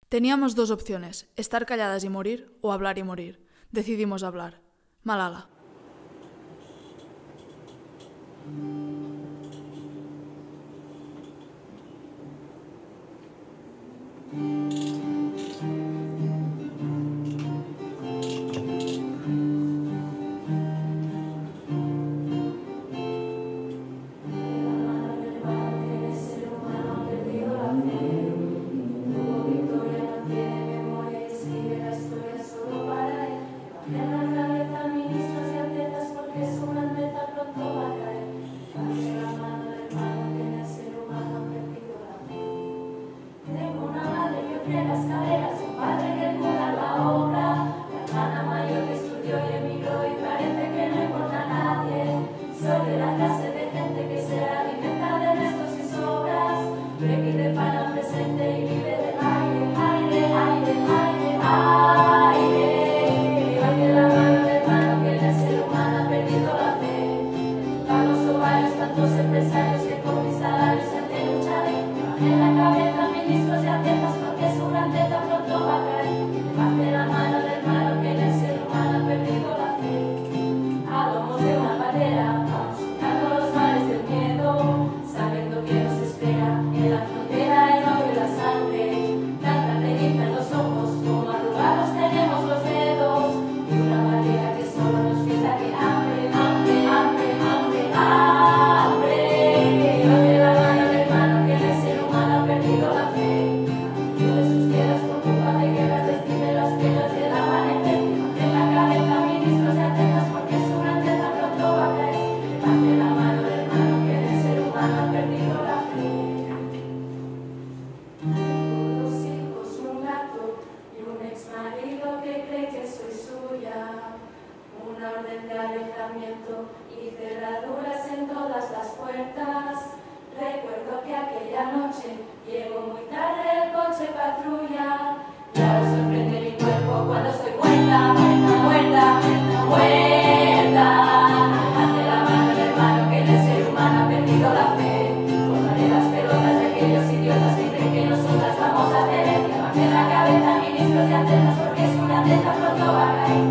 Teníamos dos opciones, estar calladas y morir o hablar y morir. Decidimos hablar. Malala. Las caderas, un padre que cuida la obra, la hermana mayor que estudió y emigró y parece que no importa a nadie. Soy de la clase de gente que se alimenta de restos y sobras, que vive para el presente y vive del aire, aire, aire, aire, aire. Levante la mano del hermano que en el ser humano ha perdido la fe. Carlos Ovarios, tantos empresarios que con mis salarios se hacen luchar. En la cabeza ministros y atletas porque su grandeza pronto va a caer. Levante la mano del hermano que en el ser humano ha perdido la fe. A lomos de una bandera, vamos soltando los mares del miedo, sabiendo que nos espera en la frontera el odio y la sangre. Tanta ceniza en los ojos como arrugados tenemos los dedos, y una bandera que solo nos grita que hambre, hambre, hambre, hambre, hambre. Levante la mano del hermano que en el ser humano ha perdido la fe. De sus tierras por culpa de guerras, destine las piedras del amanecer. En la cabeza ministros y atletas porque su grandeza pronto va a caer. Levante la mano del hermano que en el ser humano ha perdido la fe. Tengo 2 hijos, un gato y un ex marido que cree que soy suya. Una orden de alejamiento y cerraduras en todas las puertas. Recuerdo que aquella noche llegó muy tarde el coche patrulla. Y ahora sorprende mi cuerpo cuando estoy muerta, muerta, muerta, muerta, muerta. Levante la mano del hermano que en el ser humano ha perdido la fe. Cortaré las pelotas de aquellos idiotas que creen que nosotras vamos a tener. Levante la cabeza, ministros y atletas, porque su grandeza pronto va a caer.